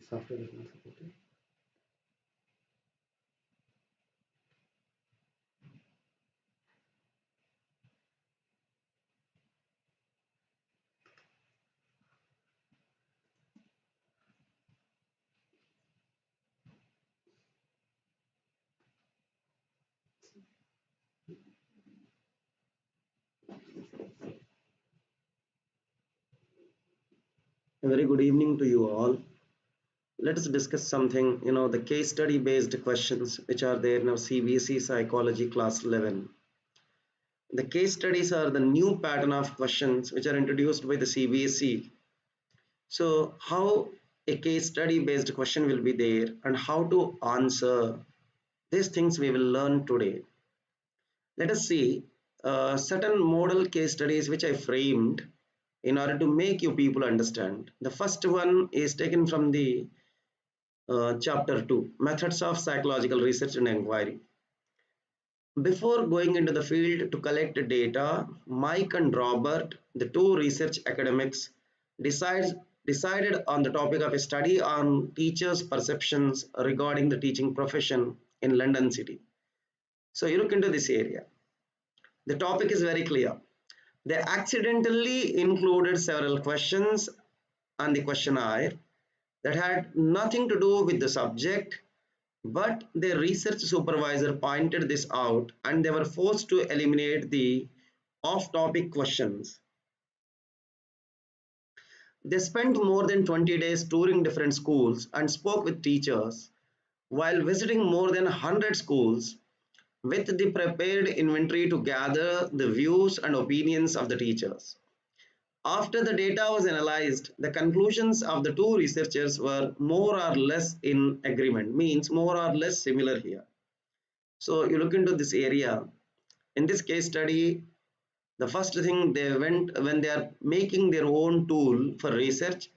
Software is not supported. A very good evening to you all. Let us discuss something, the case study based questions which are there in our CBSE Psychology Class 11. The case studies are the new pattern of questions which are introduced by the CBSE. So, how a case study based question will be there and how to answer these things we will learn today. Let us see certain model case studies which I framed in order to make you people understand. The first one is taken from the chapter 2, methods of psychological research and inquiry. Before going into the field to collect data, Mike and Robert, the two research academics, decided on the topic of a study on teachers' perceptions regarding the teaching profession in London City. So you look into this area. The topic is very clear. They accidentally included several questions on the questionnaire that had nothing to do with the subject, but their research supervisor pointed this out and they were forced to eliminate the off-topic questions. They spent more than 20 days touring different schools and spoke with teachers while visiting more than 100 schools with the prepared inventory to gather the views and opinions of the teachers. After the data was analyzed, the conclusions of the two researchers were more or less in agreement, means more or less similar here. So you look into this area. In this case study, the first thing they went when they are making their own tool for research,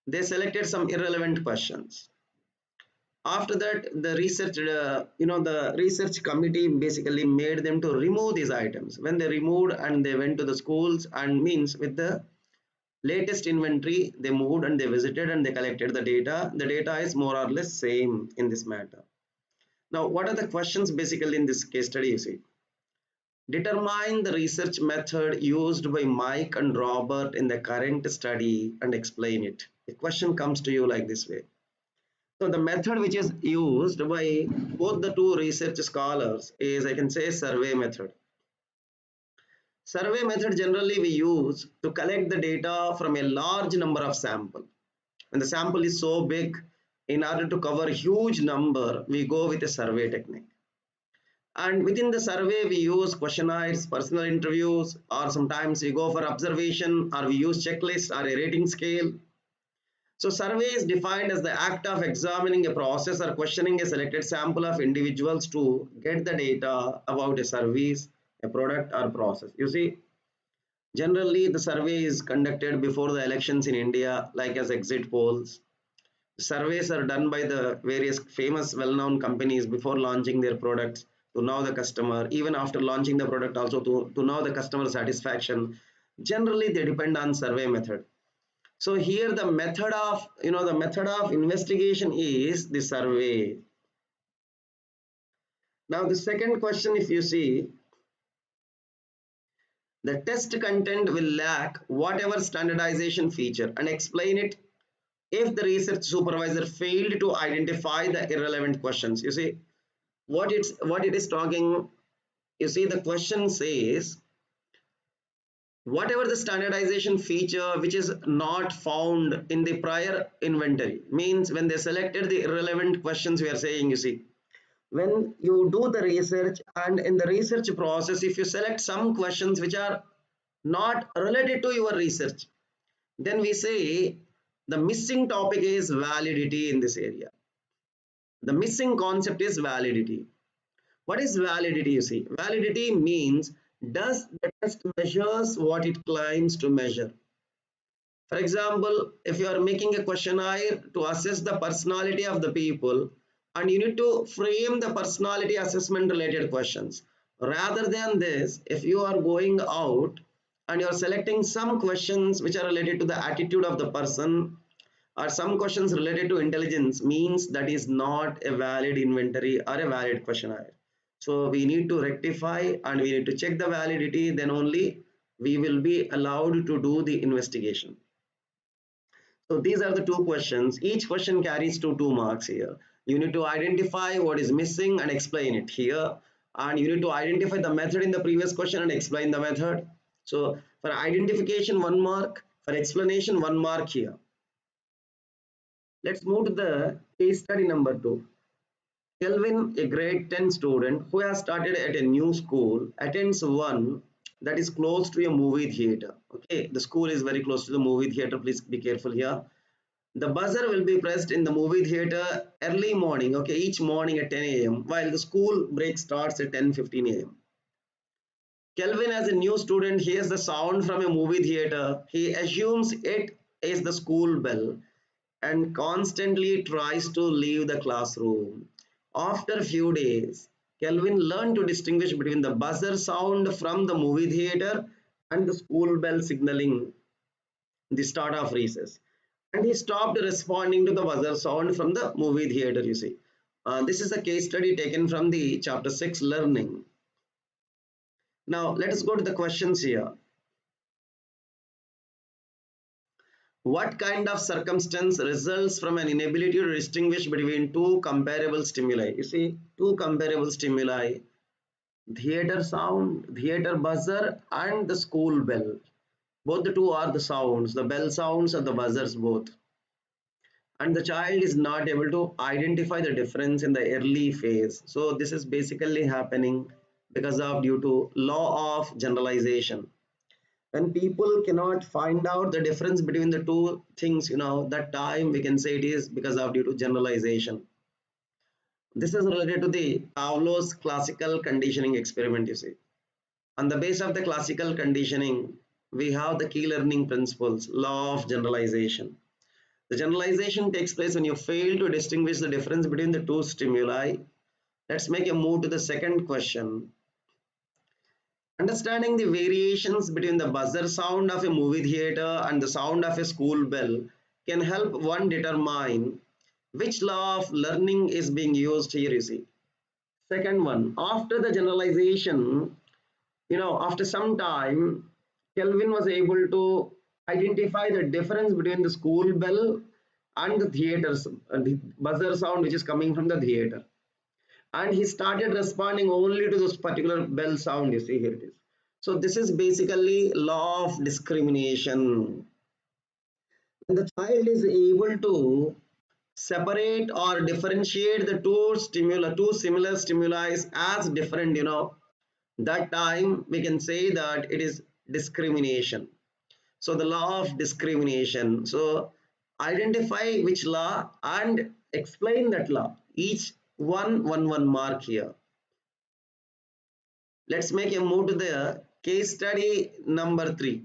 they selected some irrelevant questions. After that, the research committee basically made them to remove these items. When they removed and they went to the schools and means with the latest inventory, they moved and they visited and they collected the data. The data is more or less same in this matter. Now, what are the questions basically in this case study? You see, determine the research method used by Mike and Robert in the current study and explain it. The question comes to you like this way. So the method which is used by both the two research scholars is, I can say, survey method. Survey method generally we use to collect the data from a large number of sample. When the sample is so big, in order to cover huge number, we go with a survey technique. And within the survey, we use questionnaires, personal interviews, or sometimes we go for observation, or we use checklist or a rating scale. So survey is defined as the act of examining a process or questioning a selected sample of individuals to get the data about a service, a product or process. You see, generally the survey is conducted before the elections in India, like as exit polls. Surveys are done by the various famous well-known companies before launching their products to know the customer, even after launching the product also to know the customer satisfaction. Generally they depend on survey method. So here the method of investigation is the survey. Now the second question, if you see, the test content will lack whatever standardization feature and explain it if the research supervisor failed to identify the irrelevant questions. You see what it is talking. You see the question says whatever the standardization feature which is not found in the prior inventory, means when they selected the irrelevant questions, we are saying, you see, when you do the research and in the research process, if you select some questions which are not related to your research, then we say the missing topic is validity in this area. The missing concept is validity. What is validity? You see, validity means does the test measures what it claims to measure. For example, if you are making a questionnaire to assess the personality of the people, and you need to frame the personality assessment related questions. Rather than this, if you are going out and you are selecting some questions which are related to the attitude of the person, or some questions related to intelligence means that is not a valid inventory or a valid questionnaire. So we need to rectify and we need to check the validity, then only we will be allowed to do the investigation. So these are the two questions. Each question carries two marks here. You need to identify what is missing and explain it here. And you need to identify the method in the previous question and explain the method. So for identification, 1 mark. For explanation, 1 mark here. Let's move to the case study number 2. Kelvin, a grade 10 student who has started at a new school, attends one that is close to a movie theater. Okay, the school is very close to the movie theater. Please be careful here. The buzzer will be pressed in the movie theater early morning, okay, each morning at 10 a.m. while the school break starts at 10:15 a.m. Kelvin, as a new student, hears the sound from a movie theater. He assumes it is the school bell and constantly tries to leave the classroom. After a few days, Kelvin learned to distinguish between the buzzer sound from the movie theater and the school bell signaling the start of recess. And he stopped responding to the buzzer sound from the movie theater, you see. This is a case study taken from the chapter 6 learning. Now let us go to the questions here. What kind of circumstance results from an inability to distinguish between two comparable stimuli? You see, two comparable stimuli, theater sound, theater buzzer, and the school bell. Both the two are the sounds, the bell sounds and the buzzers both. And the child is not able to identify the difference in the early phase. So this is basically happening because of due to law of generalization. When people cannot find out the difference between the two things, that time we can say it is because of due to generalization. This is related to the Pavlov's classical conditioning experiment, you see. On the base of the classical conditioning, we have the key learning principles, law of generalization. The generalization takes place when you fail to distinguish the difference between the two stimuli. Let's make a move to the second question. Understanding the variations between the buzzer sound of a movie theater and the sound of a school bell can help one determine which law of learning is being used here, you see. Second one, after the generalization, after some time, Kelvin was able to identify the difference between the school bell and the theaters, the buzzer sound which is coming from the theater. And he started responding only to this particular bell sound, you see, here it is. So this is basically law of discrimination. When the child is able to separate or differentiate the two similar stimuli as different, that time we can say that it is discrimination. So the law of discrimination. So identify which law and explain that law. Each one mark here. Let's make a move to the case study number 3.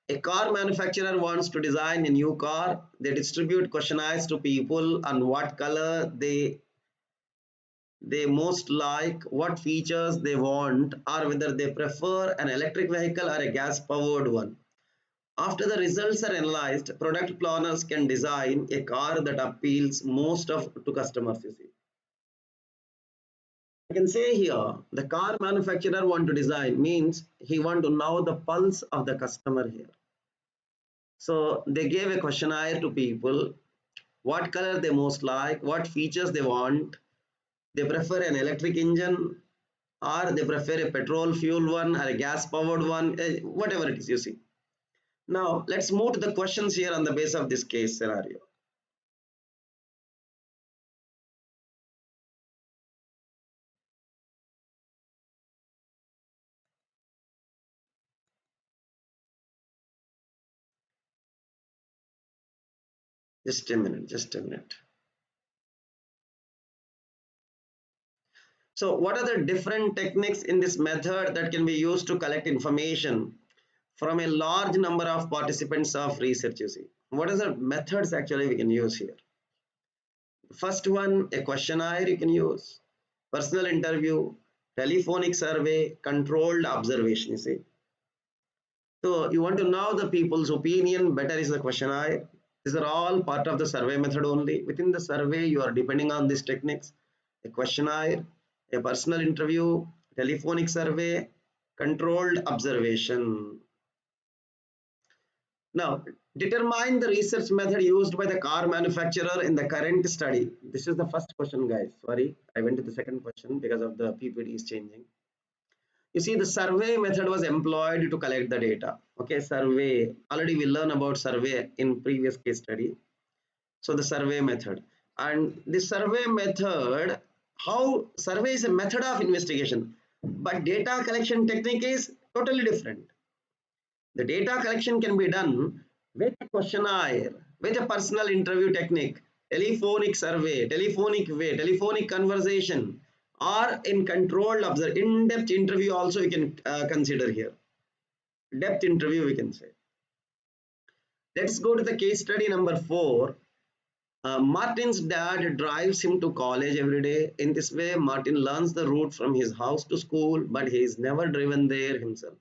A car manufacturer wants to design a new car. They distribute questionnaires to people on what color they most like, what features they want, or whether they prefer an electric vehicle or a gas powered one. After the results are analyzed, product planners can design a car that appeals most to customers, you see. I can say here, the car manufacturer want to design means he want to know the pulse of the customer here. So they gave a questionnaire to people, what color they most like, what features they want, they prefer an electric engine or they prefer a petrol fuel one or a gas powered one, whatever it is, you see. Now let's move to the questions here on the base of this case scenario. Just a minute, just a minute. So what are the different techniques in this method that can be used to collect information from a large number of participants of research, you see? What are the methods actually we can use here? First one, a questionnaire you can use, personal interview, telephonic survey, controlled observation, you see. So you want to know the people's opinion better is the questionnaire. These are all part of the survey method only. Within the survey, you are depending on these techniques: a questionnaire, a personal interview, telephonic survey, controlled observation. Now, determine the research method used by the car manufacturer in the current study. This is the first question, guys. Sorry, I went to the second question because of the PPT is changing. You see, the survey method was employed to collect the data. Okay, survey. Already we learned about survey in previous case study. So the survey method. And the survey method, how survey is a method of investigation, but data collection technique is totally different. The data collection can be done with a questionnaire, with a personal interview technique, telephonic survey, telephonic way, telephonic conversation, or in controlled observe, in-depth interview also we can consider here. Depth interview we can say. Let's go to the case study number 4. Martin's dad drives him to college every day. In this way, Martin learns the route from his house to school, but he is never driven there himself.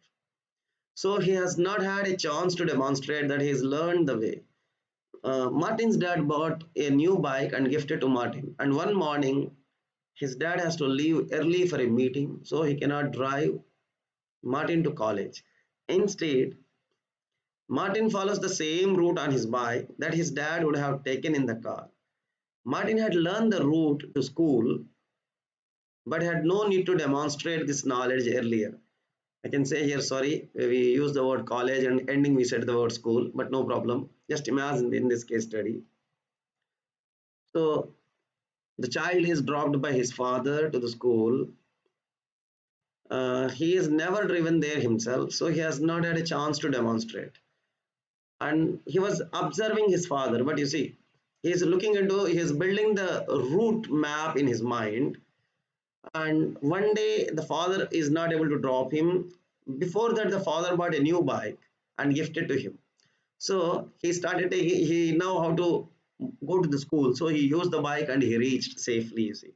So he has not had a chance to demonstrate that he has learned the way. Martin's dad bought a new bike and gifted to Martin. And one morning, his dad has to leave early for a meeting, so he cannot drive Martin to college. Instead, Martin follows the same route on his bike that his dad would have taken in the car. Martin had learned the route to school but had no need to demonstrate this knowledge earlier. I can say here, sorry, we use the word college and ending we said the word school, but no problem. Just imagine in this case study. So the child is dropped by his father to the school. He is never driven there himself, so he has not had a chance to demonstrate. And he was observing his father, but you see, he is looking into, he is building the route map in his mind. And one day the father is not able to drop him. Before that, the father bought a new bike and gifted to him. So he started, he know how to go to the school. So he used the bike and he reached safely, you see.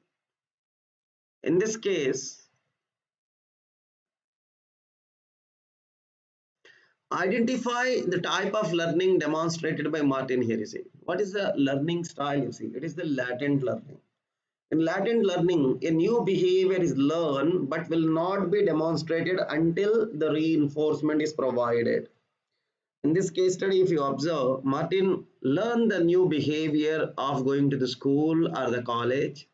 In this case, identify the type of learning demonstrated by Martin here, you see. What is the learning style, you see? It is the latent learning. In latent learning, a new behavior is learned but will not be demonstrated until the reinforcement is provided. In this case study, if you observe, Martin learned the new behavior of going to the school or the college,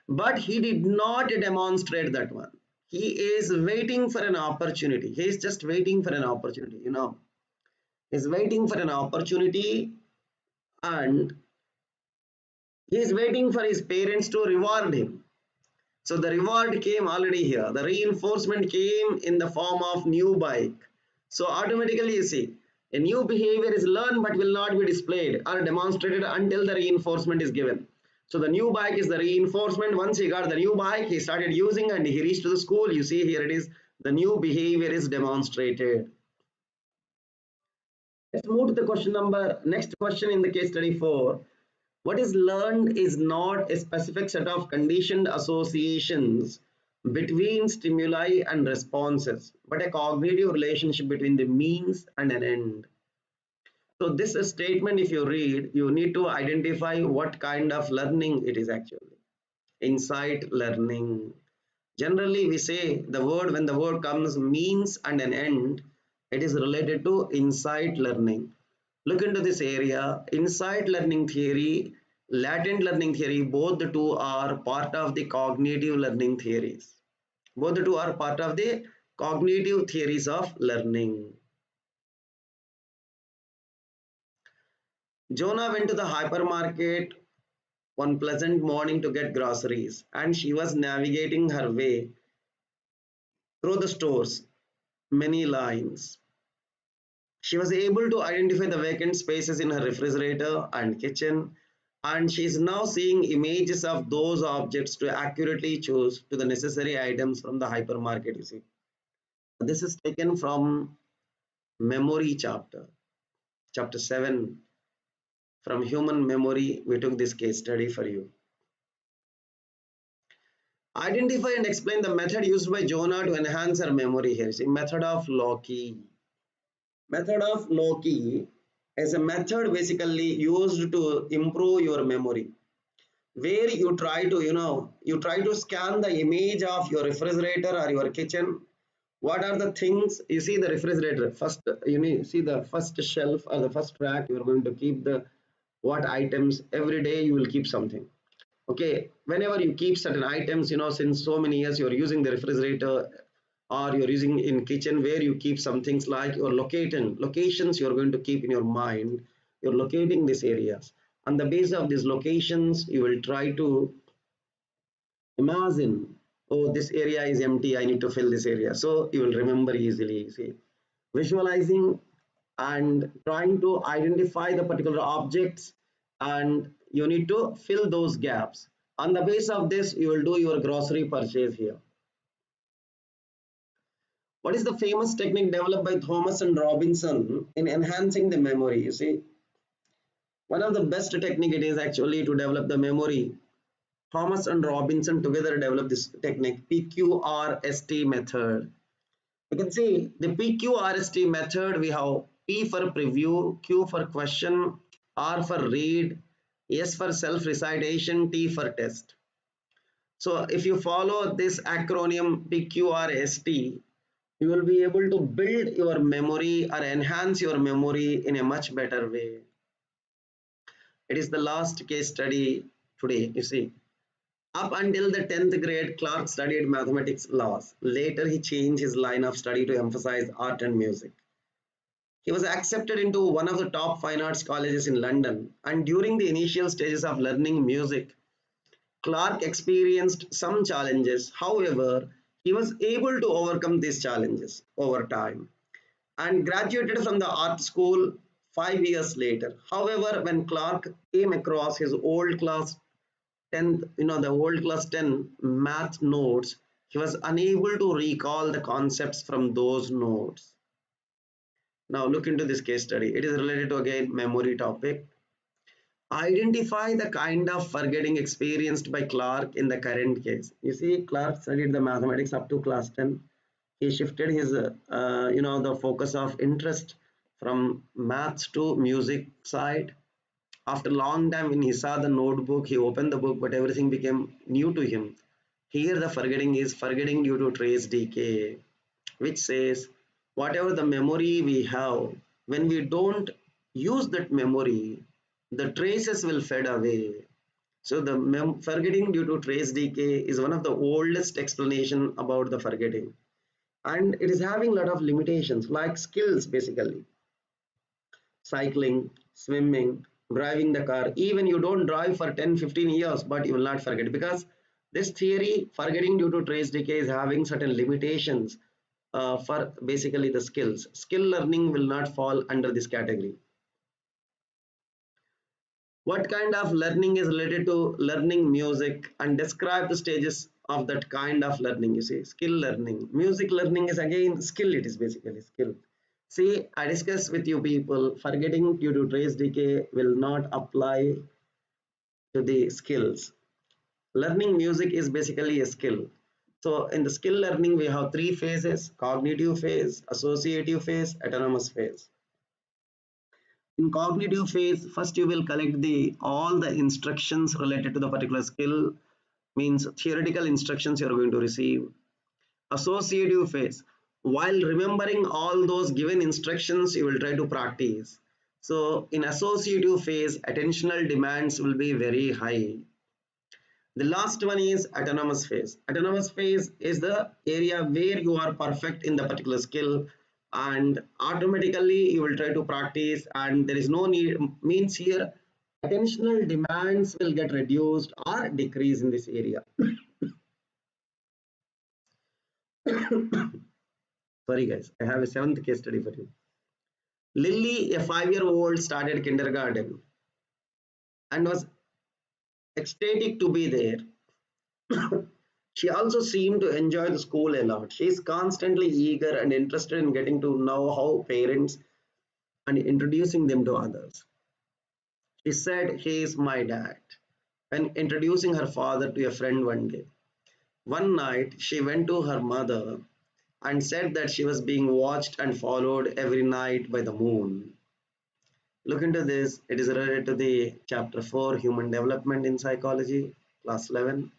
but he did not demonstrate that one. He is waiting for an opportunity. He is just waiting for an opportunity, you know. He's waiting for an opportunity and he is waiting for his parents to reward him. So the reward came already here. The reinforcement came in the form of new bike. So automatically you see, a new behavior is learned but will not be displayed or demonstrated until the reinforcement is given. So the new bike is the reinforcement. Once he got the new bike, he started using and he reached to the school. You see here it is, the new behavior is demonstrated. Let's move to the question number, next question in the case study 4. What is learned is not a specific set of conditioned associations between stimuli and responses, but a cognitive relationship between the means and an end. So this statement, if you read, you need to identify what kind of learning it is actually. Insight learning. Generally, we say the word, when the word comes means and an end, it is related to insight learning. Look into this area. Insight learning theory, latent learning theory, both the two are part of the cognitive learning theories. Both the two are part of the cognitive theories of learning. Jonah went to the hypermarket one pleasant morning to get groceries, and she was navigating her way through the stores, many lines. She was able to identify the vacant spaces in her refrigerator and kitchen, and she is now seeing images of those objects to accurately choose to the necessary items from the hypermarket. You see, this is taken from memory chapter 7. From human memory, we took this case study for you. Identify and explain the method used by Jonah to enhance her memory here. See, method of Loki. Method of Loki is a method basically used to improve your memory, where you try to, you try to scan the image of your refrigerator or your kitchen. What are the things you see? The refrigerator first, you need see the first shelf or the first rack. You are going to keep the what items. Every day you will keep something. Okay, whenever you keep certain items, since so many years you're using the refrigerator, or you're using in kitchen, where you keep some things like your locations you're going to keep in your mind. You're locating these areas. On the basis of these locations, you will try to imagine, oh, this area is empty, I need to fill this area, so you will remember easily. See, visualizing and trying to identify the particular objects, and you need to fill those gaps. On the base of this, you will do your grocery purchase here. What is the famous technique developed by Thomas and Robinson in enhancing the memory? You see, one of the best technique it is actually to develop the memory. Thomas and Robinson together developed this technique, PQRST method. You can see the PQRST method. We have P for preview, Q for question, R for read, S for self recitation, T for test. So if you follow this acronym PQRST, you will be able to build your memory or enhance your memory in a much better way. It is the last case study today. You see, up until the 10th grade, Clark studied mathematics laws. Later, he changed his line of study to emphasize art and music. He was accepted into one of the top fine arts colleges in London, and during the initial stages of learning music, Clark experienced some challenges. However, he was able to overcome these challenges over time and graduated from the art school 5 years later. However, when Clark came across his old class 10th, the old class 10 math notes, he was unable to recall the concepts from those notes. Now look into this case study. It is related to again memory topic. Identify the kind of forgetting experienced by Clark in the current case. You see, Clark studied the mathematics up to class 10. He shifted his, the focus of interest from maths to music side. After a long time, when he saw the notebook, he opened the book, but everything became new to him. Here, the forgetting is forgetting due to trace decay, which says whatever the memory we have, when we don't use that memory, the traces will fade away. So the forgetting due to trace decay is one of the oldest explanation about the forgetting, and it is having a lot of limitations like skills basically. Cycling, swimming, driving the car, even you don't drive for 10-15 years, but you will not forget, because this theory forgetting due to trace decay is having certain limitations for basically the skills. Skill learning will not fall under this category. What kind of learning is related to learning music, and describe the stages of that kind of learning? You see, skill learning. Music learning is again skill, it is basically skill. See, I discuss with you people, forgetting due to trace decay will not apply to the skills. Learning music is basically a skill. So in the skill learning, we have three phases: cognitive phase, associative phase, autonomous phase. In cognitive phase, first you will collect the all the instructions related to the particular skill, means theoretical instructions you are going to receive. Associative phase, while remembering all those given instructions, you will try to practice. So in associative phase, attentional demands will be very high. The last one is autonomous phase. Autonomous phase is the area where you are perfect in the particular skill, and automatically you will try to practice, and there is no need, means here attentional demands will get reduced or decrease in this area. Sorry guys, I have a seventh case study for you. Lily, a 5-year-old, started kindergarten and was ecstatic to be there. She also seemed to enjoy the school a lot. She is constantly eager and interested in getting to know how parents and introducing them to others. She said, "He is my dad," when introducing her father to a friend one day. One night she went to her mother and said that she was being watched and followed every night by the moon. Look into this. It is related to the chapter 4, Human Development in Psychology, class 11.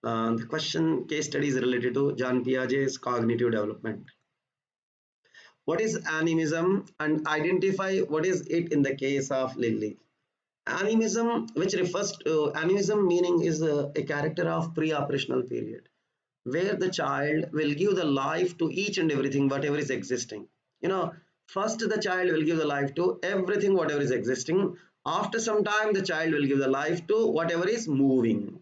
The question case study is related to Jean Piaget's cognitive development. What is animism, and identify what is it in the case of Lily? Animism, which refers to animism, meaning is a character of pre-operational period, where the child will give the life to each and everything, whatever is existing. You know, first the child will give the life to everything, whatever is existing. After some time, the child will give the life to whatever is moving.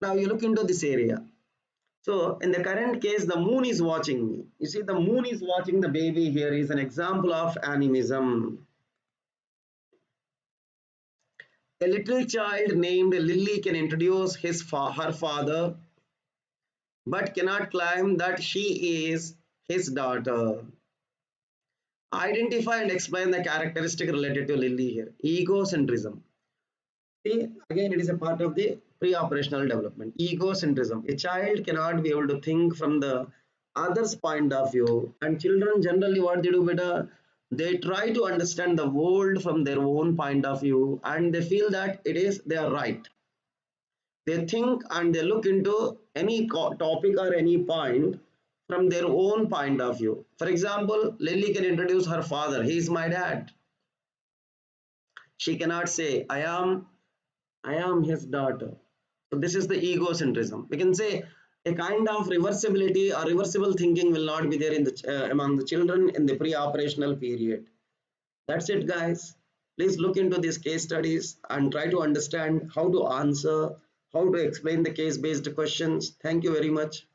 Now you look into this area. So in the current case, the moon is watching me. You see, the moon is watching the baby here is an example of animism. A little child named Lily can introduce her father, but cannot claim that she is his daughter. Identify and explain the characteristic related to Lily here. Egocentrism. See, again, it is a part of the pre-operational development. Egocentrism. A child cannot be able to think from the other's point of view. And children generally what they do better, they try to understand the world from their own point of view and they feel that it is they are right. They think and they look into any topic or any point from their own point of view. For example, Lily can introduce her father. He is my dad. She cannot say, I am his daughter. So this is the egocentrism. We can say a kind of reversibility or reversible thinking will not be there in the among the children in the pre-operational period. That's it, guys. Please look into these case studies and try to understand how to answer, how to explain the case-based questions. Thank you very much.